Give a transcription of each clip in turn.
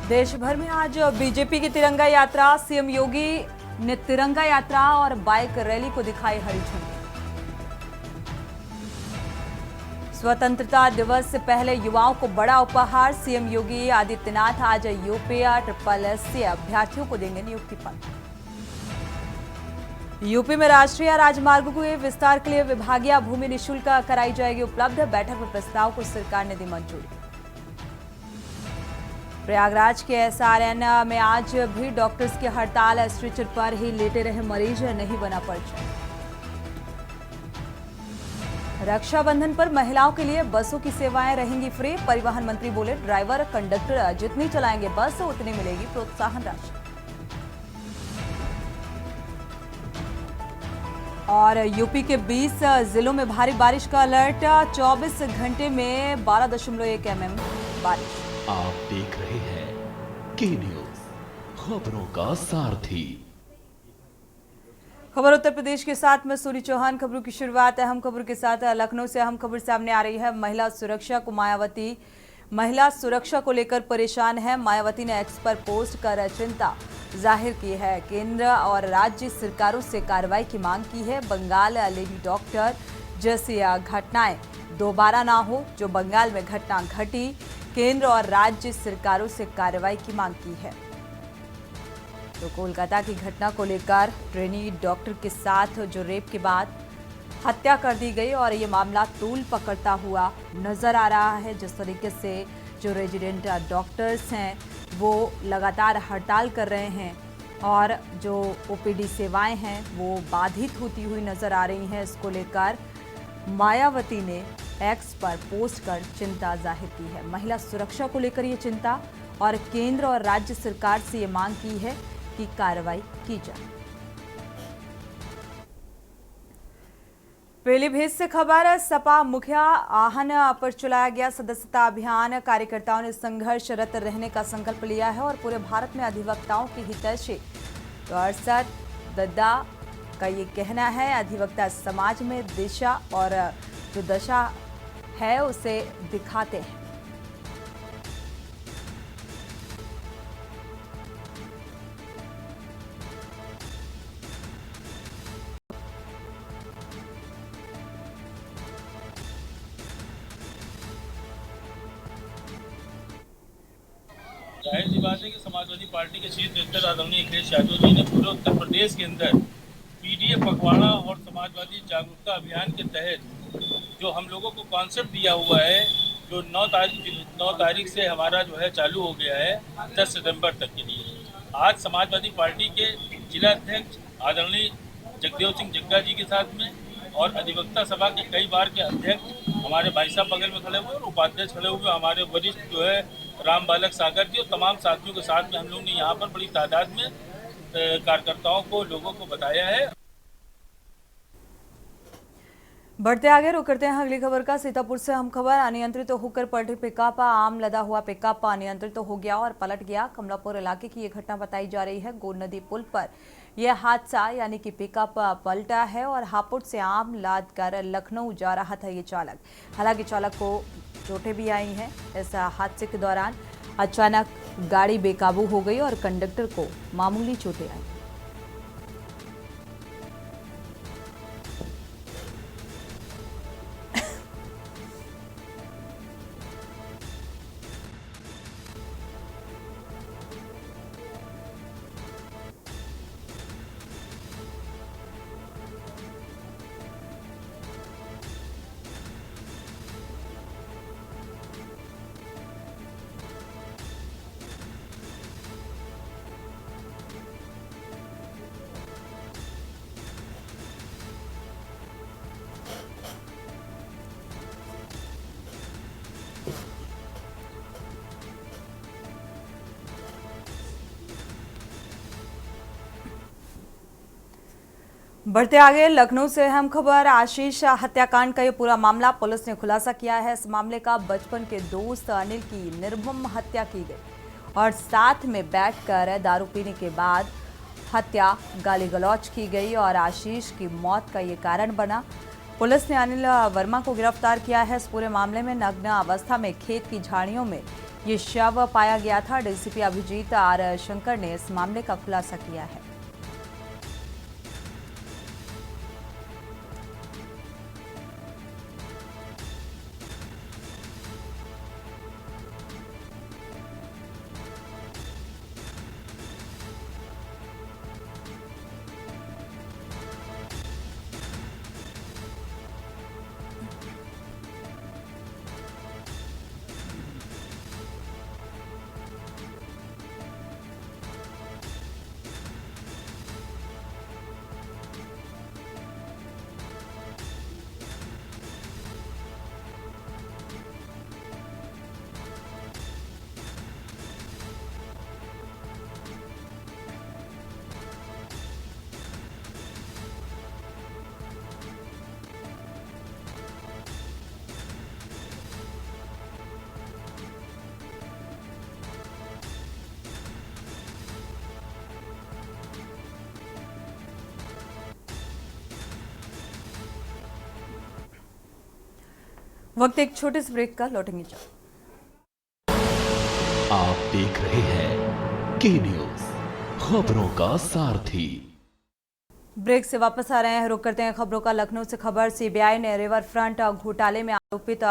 देश भर में आज बीजेपी की तिरंगा यात्रा। सीएम योगी ने तिरंगा यात्रा और बाइक रैली को दिखाई हरी झंडी। स्वतंत्रता दिवस से पहले युवाओं को बड़ा उपहार। सीएम योगी आदित्यनाथ आज यूपी SSS अभ्यर्थियों को देंगे नियुक्ति पत्र। यूपी में राष्ट्रीय राजमार्गों के विस्तार के लिए विभागीय भूमि निःशुल्क कराई जाएगी उपलब्ध। बैठक में प्रस्ताव को सरकार ने दी मंजूरी। प्रयागराज के SRN में आज भी डॉक्टर्स की हड़ताल। स्ट्रेचर पर ही लेटे रहे मरीज, नहीं बना पर्चा। रक्षाबंधन पर महिलाओं के लिए बसों की सेवाएं रहेंगी फ्री। परिवहन मंत्री बोले, ड्राइवर कंडक्टर जितनी चलाएंगे बस उतनी मिलेगी प्रोत्साहन राशि। और यूपी के 20 जिलों में भारी बारिश का अलर्ट। 24 घंटे में 12.1 mm बारिश। आप देख रहे हैं के न्यूज, खबरों का सारथी। खबर उत्तर प्रदेश के साथ मैं सूरी चौहान। खबरों की शुरुआत अहम खबर के साथ। लखनऊ से अहम खबर सामने आ रही है। महिला सुरक्षा को लेकर परेशान है। मायावती ने एक्स पर पोस्ट कर चिंता जाहिर की है। केंद्र और राज्य सरकारों से कार्रवाई की मांग की है। बंगाल लेडी डॉक्टर जैसी घटनाएं दोबारा ना हो, जो बंगाल में घटना घटी। केंद्र और राज्य सरकारों से कार्रवाई की मांग की है। तो कोलकाता की घटना को लेकर ट्रेनी डॉक्टर के साथ जो रेप के बाद हत्या कर दी गई और ये मामला तूल पकड़ता हुआ नजर आ रहा है। जिस तरीके से जो रेजिडेंट डॉक्टर्स हैं वो लगातार हड़ताल कर रहे हैं और जो OPD सेवाएं हैं वो बाधित होती हुई नजर आ रही हैं। इसको लेकर मायावती ने एक्स पर पोस्ट कर चिंता जाहिर की है। महिला सुरक्षा को लेकर ये चिंता और केंद्र और राज्य सरकार से ये मांग की है कि कार्रवाई की जाए। पीलीभीत से खबर। सपा मुखिया आहन पर चलाया गया सदस्यता अभियान। कार्यकर्ताओं ने संघर्षरत रहने का संकल्प लिया है और पूरे भारत में अधिवक्ताओं की हितैषी। तो अरशद दद्दा का ये कहना है, अधिवक्ता समाज में दिशा और जो दशा है उसे दिखाते हैं। जाहिर सी बात है कि समाजवादी पार्टी के शीर्ष नेता आदरणीय अखिलेश यादव जी ने पूरे उत्तर प्रदेश के अंदर PDF पखवाड़ा और समाजवादी जागरूकता अभियान के तहत जो हम लोगों को कॉन्सेप्ट दिया हुआ है, जो 9 तारीख से हमारा जो है चालू हो गया है 10 सितंबर तक के लिए। आज समाजवादी पार्टी के जिला अध्यक्ष आदरणीय जगदेव सिंह जग्गा जी के साथ में और अधिवक्ता सभा के कई बार के अध्यक्ष हमारे भाई साहब बगल में खड़े हुए और उपाध्यक्ष खड़े हुए हमारे वरिष्ठ जो है राम बालक सागर जी और तमाम साथियों के साथ में हम लोग ने यहाँ पर बड़ी तादाद में कार्यकर्ताओं को, लोगों को बताया है। बढ़ते आगे, रुक करते हैं अगली खबर का। सीतापुर से हम खबर। अनियंत्रित होकर पलटी पिकअप। आम लदा हुआ पिकअप अनियंत्रित हो गया और पलट गया। कमलापुर इलाके की ये घटना बताई जा रही है। गोद नदी पुल पर यह हादसा यानी कि पिकअप पलटा है और हापुड़ से आम लाद कर लखनऊ जा रहा था ये चालक। हालांकि चालक को चोटें भी आई हैं। इस हादसे के दौरान अचानक गाड़ी बेकाबू हो गई और कंडक्टर को मामूली चोटें आई। बढ़ते आगे, लखनऊ से अहम खबर। आशीष हत्याकांड का ये पूरा मामला पुलिस ने खुलासा किया है। इस मामले का बचपन के दोस्त अनिल की निर्मम हत्या की गई और साथ में बैठकर दारू पीने के बाद हत्या, गाली गलौज की गई और आशीष की मौत का ये कारण बना। पुलिस ने अनिल वर्मा को गिरफ्तार किया है। इस पूरे मामले में नग्न अवस्था में खेत की झाड़ियों में ये शव पाया गया था। डीसीपी अभिजीत आर शंकर ने इस मामले का खुलासा किया है। वक्त एक छोटे से ब्रेक का, लौटेंगे जब। आप देख रहे हैं के न्यूज, खबरों का सारथी। ब्रेक से वापस आ रहे हैं, रुक करते हैं खबरों का। लखनऊ से खबर। सीबीआई ने रिवर फ्रंट घोटाले में आरोपित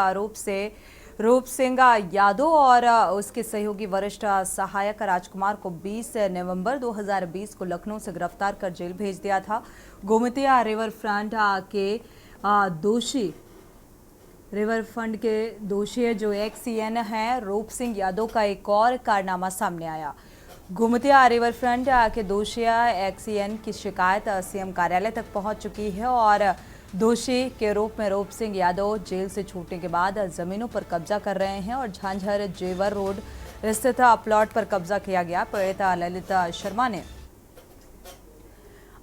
रूप सिंह यादव और उसके सहयोगी वरिष्ठ सहायक राजकुमार को 20 नवंबर 2020 को लखनऊ से गिरफ्तार कर जेल भेज दिया था। गोमती रिवर फ्रंट के दोषी जो एक्सीएन है रूप सिंह यादव का एक और कारनामा सामने आया। गोमती रिवर फ्रंट के दोषी एक्सीएन की शिकायत सीएम कार्यालय तक पहुंच चुकी है और दोषी के रूप में रूप सिंह यादव जेल से छूटने के बाद जमीनों पर कब्जा कर रहे हैं और झांझर जेवर रोड स्थित प्लॉट पर कब्जा किया गया। पीड़िता ललिता शर्मा ने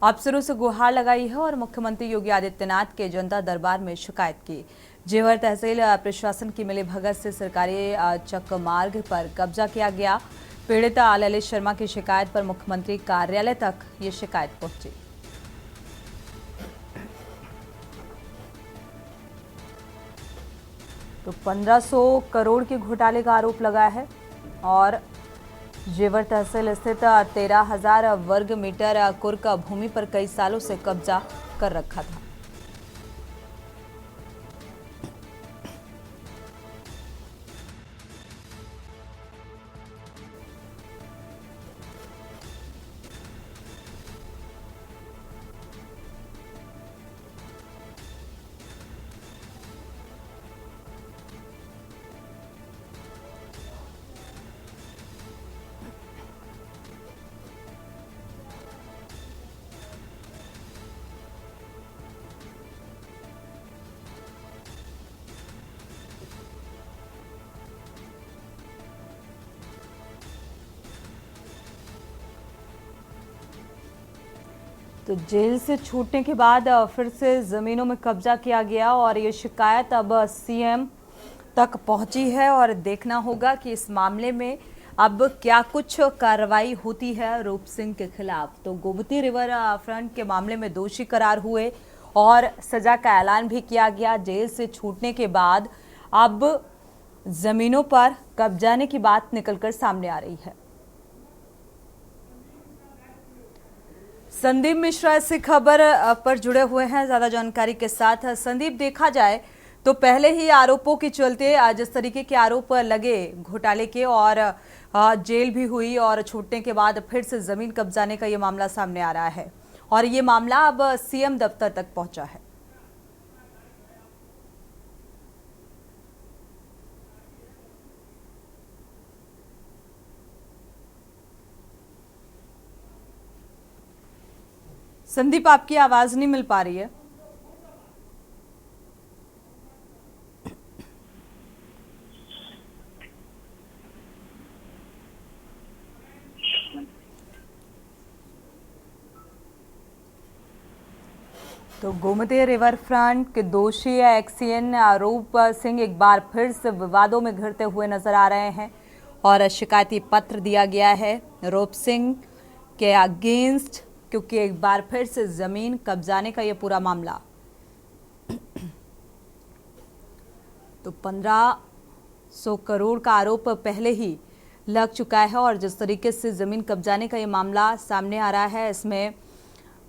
अफसरों से गुहार लगाई है और मुख्यमंत्री योगी आदित्यनाथ के जनता दरबार में शिकायत की। जेवर तहसील प्रशासन की मिलीभगत से सरकारी चक मार्ग पर कब्जा किया गया। पीड़िता ललित शर्मा की शिकायत पर मुख्यमंत्री कार्यालय तक ये शिकायत पहुंची। तो 1500 करोड़ के घोटाले का आरोप लगा है और जेवर तहसील स्थित 13,000 वर्ग मीटर कुर्क भूमि पर कई सालों से कब्जा कर रखा था। तो जेल से छूटने के बाद फिर से जमीनों में कब्जा किया गया और ये शिकायत अब सीएम तक पहुंची है और देखना होगा कि इस मामले में अब क्या कुछ कार्रवाई होती है रूप सिंह के खिलाफ। तो गोमती रिवर फ्रंट के मामले में दोषी करार हुए और सजा का ऐलान भी किया गया। जेल से छूटने के बाद अब जमीनों पर कब्जाने की बात निकलकर सामने आ रही है। संदीप मिश्रा इस खबर पर जुड़े हुए हैं ज्यादा जानकारी के साथ। संदीप, देखा जाए तो पहले ही आरोपों के चलते जिस तरीके के आरोप लगे घोटाले के और जेल भी हुई और छूटने के बाद फिर से जमीन कब्जाने का ये मामला सामने आ रहा है और ये मामला अब सीएम दफ्तर तक पहुंचा है। संदीप, आपकी आवाज नहीं मिल पा रही है। तो गोमती रिवर फ्रंट के दोषी एक्सीएन रूप सिंह एक बार फिर से विवादों में घिरते हुए नजर आ रहे हैं और शिकायती पत्र दिया गया है रूप सिंह के अगेंस्ट, क्योंकि एक बार फिर से जमीन कब्जाने का ये पूरा मामला। तो 15 100 करोड़ का आरोप पहले ही लग चुका है और जिस तरीके से जमीन कब्जाने का ये मामला सामने आ रहा है, इसमें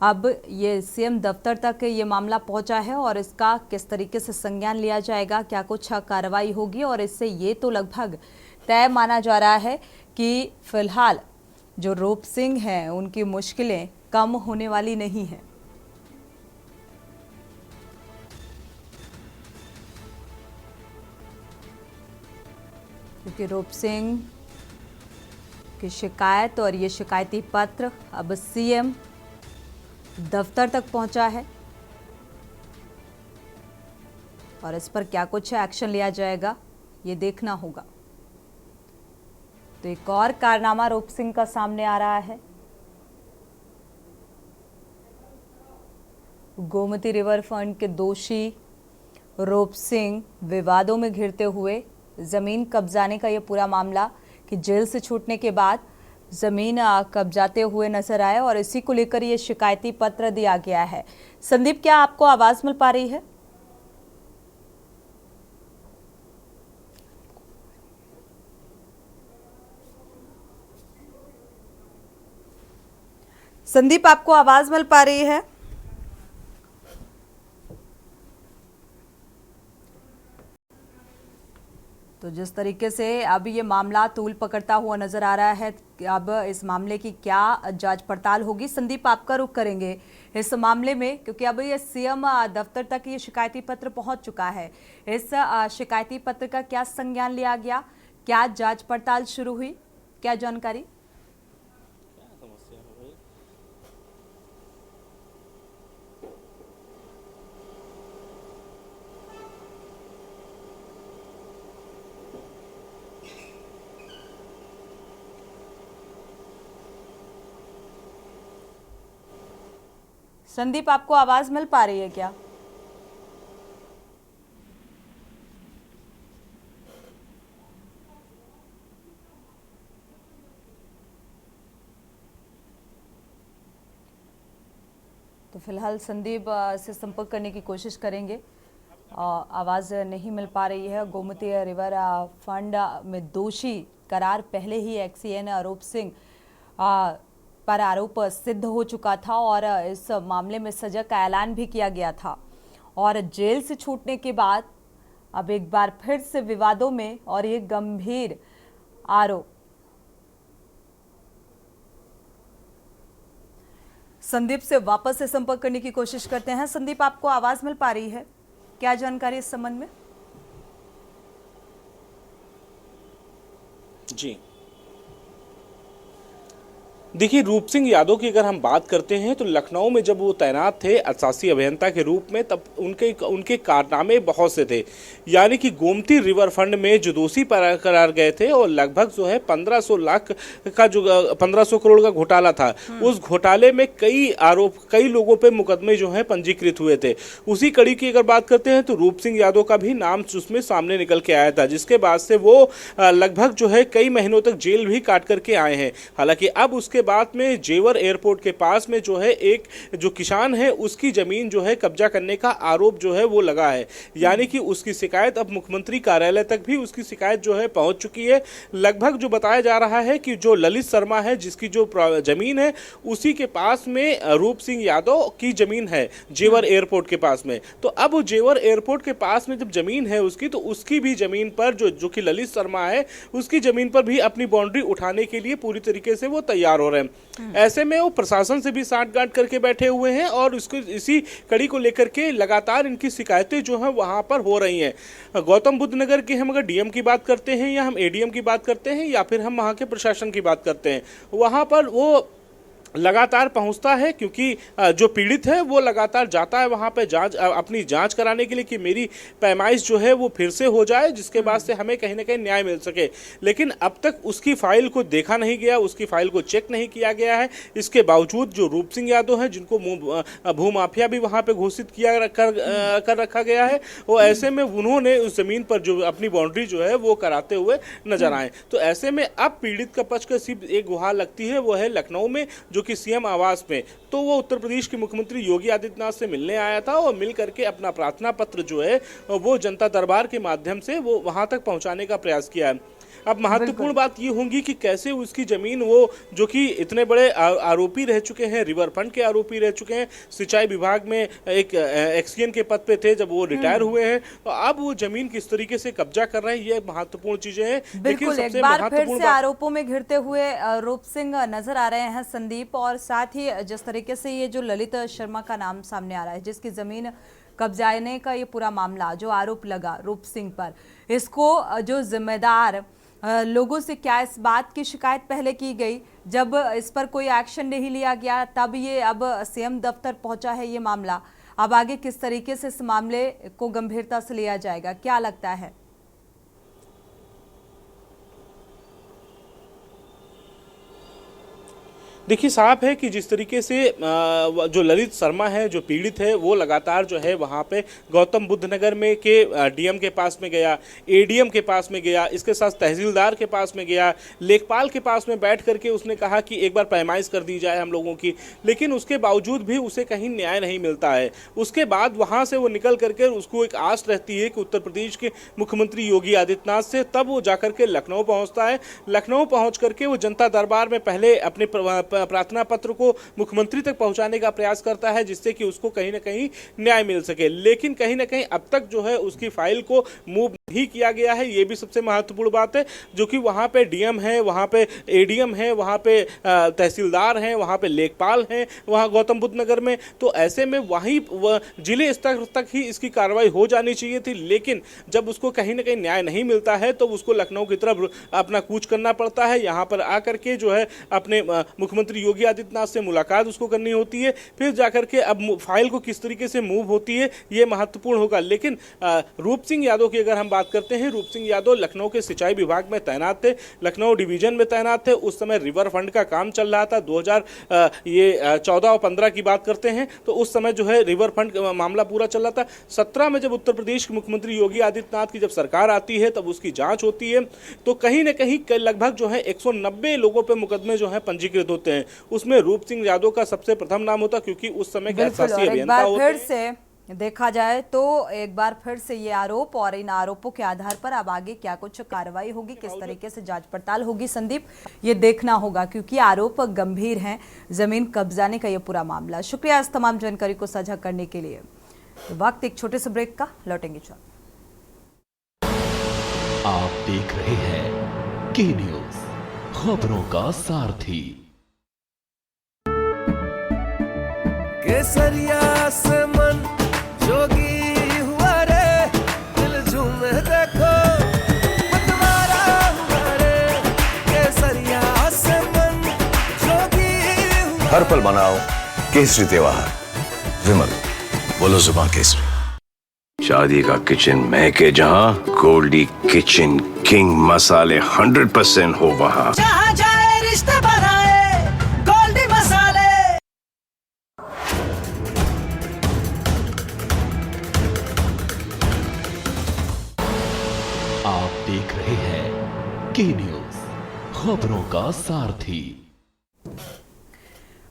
अब ये सीएम दफ्तर तक ये मामला पहुंचा है और इसका किस तरीके से संज्ञान लिया जाएगा, क्या कुछ कार्रवाई होगी। और इससे ये तो लगभग तय माना जा रहा है कि फिलहाल जो रूप सिंह हैं उनकी मुश्किलें कम होने वाली नहीं हैं। क्योंकि रूप सिंह की शिकायत और ये शिकायती पत्र अब सीएम दफ्तर तक पहुंचा है और इस पर क्या कुछ एक्शन लिया जाएगा ये देखना होगा। तो एक और कारनामा रूप सिंह का सामने आ रहा है। गोमती रिवर फ्रंट के दोषी रूप सिंह विवादों में घिरते हुए जमीन कब्जाने का ये पूरा मामला कि जेल से छूटने के बाद जमीन कब्जाते हुए नजर आए और इसी को लेकर ये शिकायती पत्र दिया गया है। संदीप, क्या आपको आवाज मिल पा रही है? संदीप, आपको आवाज मिल पा रही है? तो जिस तरीके से अब ये मामला तूल पकड़ता हुआ नजर आ रहा है, अब इस मामले की क्या जांच पड़ताल होगी। संदीप, आपका रुख करेंगे इस मामले में, क्योंकि अब ये सीएम दफ्तर तक ये शिकायती पत्र पहुंच चुका है। इस शिकायती पत्र का क्या संज्ञान लिया गया, क्या जांच पड़ताल शुरू हुई, क्या जानकारी? संदीप, आपको आवाज मिल पा रही है क्या? तो फिलहाल संदीप से संपर्क करने की कोशिश करेंगे। आवाज नहीं मिल पा रही है। गोमती रिवर फंड में दोषी करार पहले ही एक्सीएन रूप सिंह पर आरोप सिद्ध हो चुका था और इस मामले में सजा का ऐलान भी किया गया था और जेल से छूटने के बाद अब एक बार फिर से विवादों में और ये गंभीर आरोप। संदीप से वापस से संपर्क करने की कोशिश करते हैं। संदीप, आपको आवाज मिल पा रही है? क्या जानकारी इस संबंध में? जी देखिए, रूप सिंह यादव की अगर हम बात करते हैं तो लखनऊ में जब वो तैनात थे अशासी अभियंता के रूप में, तब उनके कारनामे बहुत से थे। यानी कि गोमती रिवर फंड में जो दोषी करार गए थे और लगभग जो है 1500 लाख का जो 1500 करोड़ का घोटाला था, उस घोटाले में कई लोगों पे मुकदमे जो है पंजीकृत हुए थे। उसी कड़ी की अगर बात करते हैं तो रूप सिंह यादव का भी नाम उसमें सामने निकल के आया था, जिसके बाद से वो लगभग जो है कई महीनों तक जेल भी काट करके आए हैं। हालांकि अब उसके बाद में जेवर एयरपोर्ट के पास में जो है एक जो किसान है उसकी जमीन जो है कब्जा करने का आरोप जो है वो लगा है। यानी कि उसकी शिकायत अब मुख्यमंत्री कार्यालय तक भी उसकी शिकायत जो है पहुंच चुकी है। लगभग जो बताया जा रहा है कि जो ललित शर्मा है जिसकी जो जमीन है उसी के पास में रूप सिंह यादव की जमीन है जेवर एयरपोर्ट के पास में। तो अब जेवर एयरपोर्ट के पास में जब जमीन है उसकी, तो उसकी भी जमीन पर जो कि ललित शर्मा है उसकी जमीन पर भी अपनी बाउंड्री उठाने के लिए पूरी तरीके से वो तैयार हो रहे हैं। ऐसे में वो प्रशासन से भी साठगांठ करके बैठे हुए हैं और इसको इसी कड़ी को लेकर के लगातार इनकी शिकायतें जो हैं वहां पर हो रही हैं। गौतम बुद्ध नगर की हम अगर डीएम की बात करते हैं या हम एडीएम की बात करते हैं या फिर हम वहां के प्रशासन की बात करते हैं, वहां पर वो लगातार पहुंचता है, क्योंकि जो पीड़ित है वो लगातार जाता है वहां पे अपनी जांच कराने के लिए कि मेरी पैमाइश जो है वो फिर से हो जाए, जिसके बाद से हमें कहीं ना कहीं न्याय मिल सके। लेकिन अब तक उसकी फाइल को देखा नहीं गया, उसकी फाइल को चेक नहीं किया गया है। इसके बावजूद जो रूप सिंह यादव है जिनको भूमाफिया भी वहां पे घोषित कर रखा गया है, वो ऐसे में उन्होंने उस जमीन पर जो अपनी बाउंड्री जो है वो कराते हुए नजर आए। तो ऐसे में अब पीड़ित का पक्ष का सिर्फ एक गुहार लगती है, वो है लखनऊ में जो जो कि सीएम आवास में, तो वो उत्तर प्रदेश के मुख्यमंत्री योगी आदित्यनाथ से मिलने आया था और मिल करके अपना प्रार्थना पत्र जो है वो जनता दरबार के माध्यम से वो वहां तक पहुंचाने का प्रयास किया है। अब महत्वपूर्ण बात ये होगी कि कैसे उसकी जमीन, वो जो कि इतने बड़े आरोपी रह चुके हैं, रिवर फ्रंट के आरोपी रह चुके हैं, सिंचाई विभाग में एक एक्सईएन के पद पे थे जब वो रिटायर हुए हैं, तो अब वो जमीन किस तरीके से कब्जा कर रहे हैं, ये महत्वपूर्ण चीजें हैं। बिल्कुल, एक बार फिर से आरोपों में घिरते हुए रूप सिंह नजर आ रहे हैं संदीप, और साथ ही जिस तरीके से ये जो ललित शर्मा का नाम सामने आ रहा है, जिसकी जमीन कब्जाने का ये पूरा मामला जो आरोप लगा रूप सिंह पर, इसको जो जिम्मेदार लोगों से क्या इस बात की शिकायत पहले की गई, जब इस पर कोई एक्शन नहीं लिया गया तब ये अब सीएम दफ्तर पहुंचा है ये मामला, अब आगे किस तरीके से इस मामले को गंभीरता से लिया जाएगा, क्या लगता है? देखिए, साफ है कि जिस तरीके से जो ललित शर्मा है, जो पीड़ित है, वो लगातार जो है वहाँ पे गौतम बुद्ध नगर में के डीएम के पास में गया, एडीएम के पास में गया, इसके साथ तहसीलदार के पास में गया, लेखपाल के पास में बैठ करके उसने कहा कि एक बार पैमाइश कर दी जाए हम लोगों की, लेकिन उसके बावजूद भी उसे कहीं न्याय नहीं मिलता है। उसके बाद वहाँ से वो निकल करके उसको एक आस रहती है कि उत्तर प्रदेश के मुख्यमंत्री योगी आदित्यनाथ से, तब वो जाकर के लखनऊ पहुँचता है। लखनऊ पहुँच करके वो जनता दरबार में पहले अपने प्रार्थना पत्र को मुख्यमंत्री तक पहुंचाने का प्रयास करता है, जिससे कि उसको कहीं ना कहीं न्याय मिल सके, लेकिन कहीं ना कहीं अब तक जो है उसकी फाइल को मूव नहीं किया गया है। ये भी सबसे महत्वपूर्ण बात है, जो कि वहां पे डीएम है, वहां पे एडीएम है, वहां पे तहसीलदार हैं, वहां पे लेखपाल हैं, वहां गौतम बुद्ध नगर में, तो ऐसे में वहीं जिले स्तर तक ही इसकी कार्रवाई हो जानी चाहिए थी, लेकिन जब उसको कहीं ना कहीं न्याय नहीं मिलता है तो उसको लखनऊ की तरफ अपना कूच करना पड़ता है। यहाँ पर आकर के जो है अपने मुख्यमंत्री योगी आदित्यनाथ से मुलाकात उसको करनी होती है, फिर जाकर के अब फाइल को किस तरीके से मूव होती है ये महत्वपूर्ण होगा। लेकिन रूप सिंह यादव की अगर हम बात करते हैं, रूप सिंह यादव लखनऊ के सिंचाई विभाग में तैनात थे, लखनऊ डिवीजन में तैनात थे। उस समय रिवर फंड का काम चल रहा था, 2014 और 15 की बात करते हैं तो उस समय जो है रिवर फंड मामला पूरा चल रहा था। 17 में जब उत्तर प्रदेश के मुख्यमंत्री योगी आदित्यनाथ की जब सरकार आती है तब उसकी जांच होती है, तो कहीं ना कहीं लगभग जो है 190 लोगों पर मुकदमे जो है पंजीकृत होते हैं। उसमें रूप सिंह यादव का सबसे प्रथम नाम होता, क्योंकि उस समय का एहसासी अभियंता होते हैं। फिर से देखा जाए तो एक बार फिर से ये आरोप, और इन आरोपों के आधार पर अब आगे क्या कुछ कार्रवाई होगी, किस तरीके से जांच पड़ताल होगी संदीप, ये देखना होगा, क्योंकि आरोप गंभीर हैं, जमीन कब्जाने का ये पूरा मामला। शुक्रिया इस तमाम जानकारी को साझा करने के लिए। वक्त एक छोटे से ब्रेक का, लौटेंगे जल्द। आप देख रहे हैं के न्यूज, खबरों का सारथी। केसरिया से मन जोगी हुआ रे, दिल झूमे देखो मतवारा हुआ रे, केसरिया से मन जोगी हुआ। हर पल मनाओ केसरी त्योहार, विमल बोलो जुबान केसरी। शादी का किचन महके जहां, गोल्डी किचन किंग मसाले 100% हो वहां। जहां जाए रिश्ते बनाए गोल्डी मसाले। आप देख रहे हैं के न्यूज, खबरों का सारथी।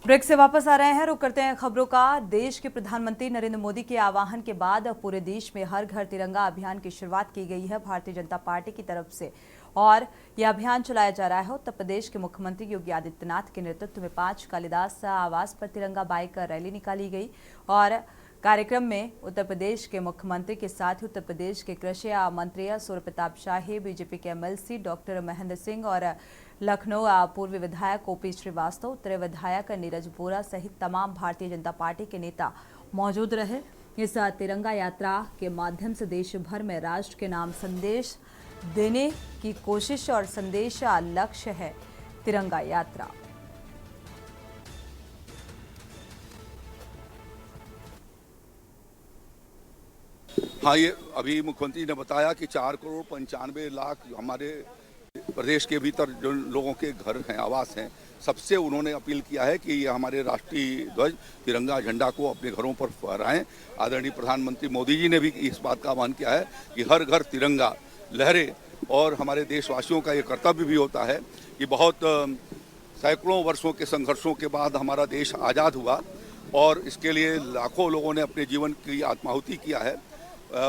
ब्रेक से वापस आ रहे हैं, रुक करते हैं खबरों का। देश के प्रधानमंत्री नरेंद्र मोदी के आह्वान के बाद पूरे देश में हर घर तिरंगा अभियान की शुरुआत की गई है भारतीय जनता पार्टी की तरफ से, और यह अभियान चलाया जा रहा है उत्तर प्रदेश के मुख्यमंत्री योगी आदित्यनाथ के नेतृत्व में 5 कालिदास आवास पर तिरंगा बाइक रैली निकाली गई, और कार्यक्रम में उत्तर प्रदेश के मुख्यमंत्री के साथ ही उत्तर प्रदेश के कृषि मंत्री सूर्य प्रताप शाही, बीजेपी के एमएलसी डॉक्टर महेंद्र सिंह और लखनऊ पूर्व विधायक ओपी श्रीवास्तव, उत्तरी विधायक नीरज बोरा सहित तमाम भारतीय जनता पार्टी के नेता मौजूद रहे। इस तिरंगा यात्रा के माध्यम से देश भर में राष्ट्र के नाम संदेश देने की कोशिश और संदेश लक्ष्य है तिरंगा यात्रा। हाँ, ये अभी मुख्यमंत्री ने बताया कि 4 करोड़ 95 लाख हमारे प्रदेश के भीतर जो लोगों के घर हैं, आवास हैं, सबसे उन्होंने अपील किया है कि हमारे राष्ट्रीय ध्वज तिरंगा झंडा को अपने घरों पर फहराएं। आदरणीय प्रधानमंत्री मोदी जी ने भी इस बात का आह्वान किया है कि हर घर तिरंगा लहरे, और हमारे देशवासियों का ये कर्तव्य भी होता है कि बहुत सैकड़ों वर्षों के संघर्षों के बाद हमारा देश आज़ाद हुआ और इसके लिए लाखों लोगों ने अपने जीवन की आत्माहुति किया है,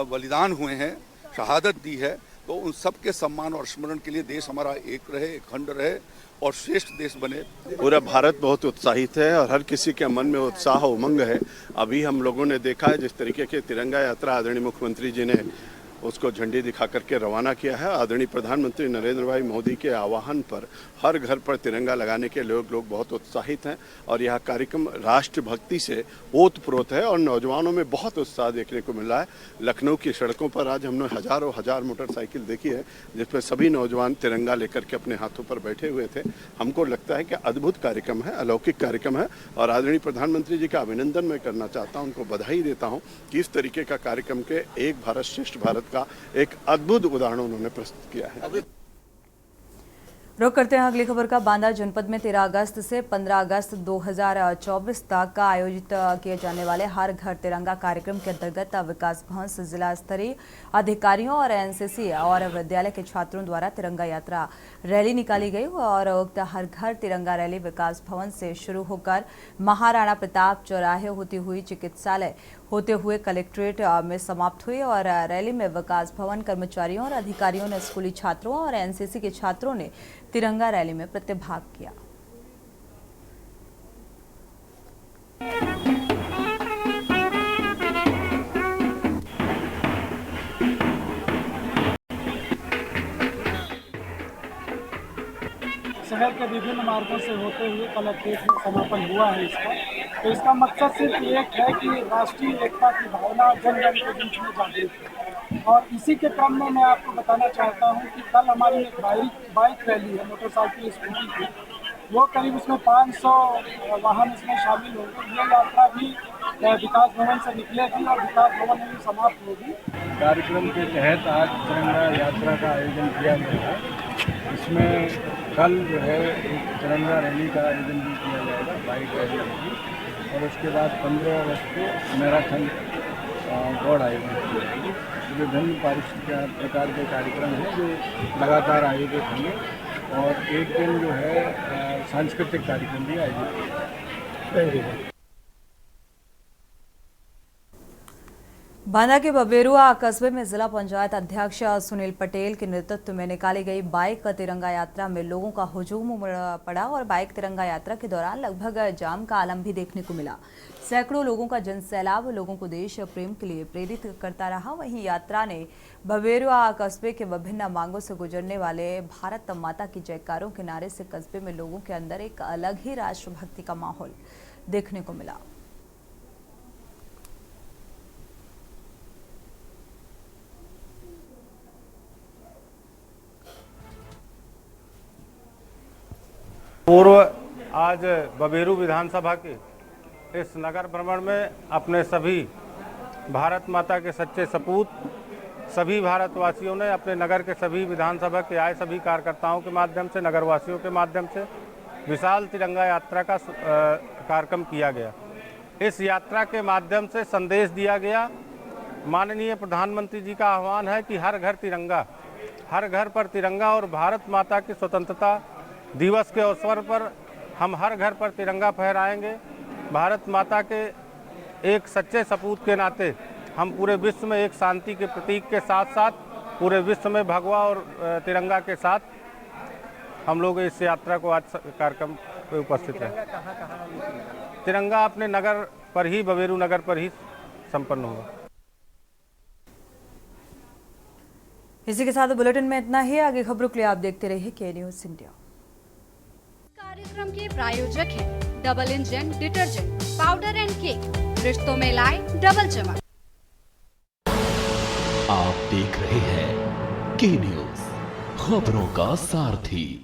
बलिदान हुए हैं, शहादत दी है। तो उन सब के सम्मान और स्मरण के लिए देश हमारा एक रहे, अखंड रहे और श्रेष्ठ देश बने। पूरा भारत बहुत उत्साहित है और हर किसी के मन में उत्साह उमंग है। अभी हम लोगों ने देखा है जिस तरीके की तिरंगा यात्रा आदरणीय मुख्यमंत्री जी ने उसको झंडी दिखा करके रवाना किया है। आदरणीय प्रधानमंत्री नरेंद्र भाई मोदी के आह्वान पर हर घर पर तिरंगा लगाने के लोग बहुत उत्साहित हैं और यह कार्यक्रम राष्ट्रभक्ति से ओतप्रोत है और नौजवानों में बहुत उत्साह देखने को मिल रहा है। लखनऊ की सड़कों पर आज हमने हजार मोटरसाइकिल देखी है जिसमें सभी नौजवान तिरंगा लेकर के अपने हाथों पर बैठे हुए थे। हमको लगता है कि अद्भुत कार्यक्रम है, अलौकिक कार्यक्रम है और आदरणीय प्रधानमंत्री जी का अभिनंदन मैं करना चाहता हूँ, उनको बधाई देता हूँ कि इस तरीके का कार्यक्रम के एक भारत श्रेष्ठ भारत का एक अद्भुत उदाहरण उन्होंने प्रस्तुत किया है। रुक करते हैं अगली खबर का। बांदा जनपद में 13 अगस्त से 15 अगस्त 2024 तक का आयोजित किए जाने वाले हर घर तिरंगा कार्यक्रम के अंतर्गत विकास भवन से जिला स्तरीय अधिकारियों और एनसीसी और विद्यालय के छात्रों द्वारा तिरंगा यात्रा रैली निकाली गई और उक्त हर घर तिरंगा रैली विकास भवन से शुरू होकर महाराणा प्रताप चौराहे होती हुई चिकित्सालय होते हुए कलेक्ट्रेट में समाप्त हुई और रैली में विकास भवन कर्मचारियों और अधिकारियों ने स्कूली छात्रों और एनसीसी के छात्रों ने तिरंगा रैली में प्रतिभाग किया। शहर के विभिन्न मार्गों से होते हुए कलेक्ट्रेट में समापन हुआ है इसका। तो इसका मकसद सिर्फ एक है कि राष्ट्रीय एकता की भावना जन जन के बीच में जागृत है। और इसी के क्रम में मैं आपको बताना चाहता हूं कि कल हमारी एक बाइक रैली है, मोटरसाइकिल स्कूटी की, वो करीब उसमें 500 वाहन इसमें शामिल होंगे। ये यात्रा भी विकास भवन से निकलेगी और विकास भवन में भी समाप्त होगी। कार्यक्रम के तहत आज तिरंगा यात्रा का आयोजन किया गया है। इसमें कल जो है एक तिरंगा रैली का आयोजन भी किया जाएगा, बाइक रैली होगी और उसके बाद 15 अगस्त को मैराथन दौड़ आयोजित की जाएगी। विभिन्न प्रकार के कार्यक्रम हैं जो लगातार आयोजित होंगे और एक दिन जो है सांस्कृतिक कार्यक्रम भी आयोजित होंगे। बांदा के बबेरुआ कस्बे में जिला पंचायत अध्यक्ष सुनील पटेल के नेतृत्व में निकाली गई बाइक तिरंगा यात्रा में लोगों का हुजूम पड़ा और बाइक तिरंगा यात्रा के दौरान लगभग जाम का आलम भी देखने को मिला। सैकड़ों लोगों का जनसैलाब लोगों को देश प्रेम के लिए प्रेरित करता रहा। वहीं यात्रा ने बबेरुआ कस्बे के विभिन्न मांगों से गुजरने वाले भारत माता की जयकारों के नारे से कस्बे में लोगों के अंदर एक अलग ही राष्ट्रभक्ति का माहौल देखने को मिला। पूर्व आज बबेरू विधानसभा के इस नगर भ्रमण में अपने सभी भारत माता के सच्चे सपूत सभी भारतवासियों ने अपने नगर के सभी विधानसभा के आए सभी कार्यकर्ताओं के माध्यम से, नगरवासियों के माध्यम से विशाल तिरंगा यात्रा का कार्यक्रम किया गया। इस यात्रा के माध्यम से संदेश दिया गया, माननीय प्रधानमंत्री जी का आह्वान है कि हर घर तिरंगा, हर घर पर तिरंगा और भारत माता की स्वतंत्रता दिवस के अवसर पर हम हर घर पर तिरंगा फहराएंगे। भारत माता के एक सच्चे सपूत के नाते हम पूरे विश्व में एक शांति के प्रतीक के साथ साथ पूरे विश्व में भगवा और तिरंगा के साथ हम लोग इस यात्रा को आज कार्यक्रम पे उपस्थित हैं। तिरंगा अपने नगर पर ही, बबेरू नगर पर ही संपन्न होगा। इसी के साथ बुलेटिन में इतना ही। आगे खबरों के लिए आप देखते रहिए के न्यूज़ इंडिया। कार्यक्रम के प्रायोजक हैं double engine detergent powder and cake, रिश्तों में लाए डबल चमक। आप देख रहे हैं के न्यूज़, खबरों का सारथी।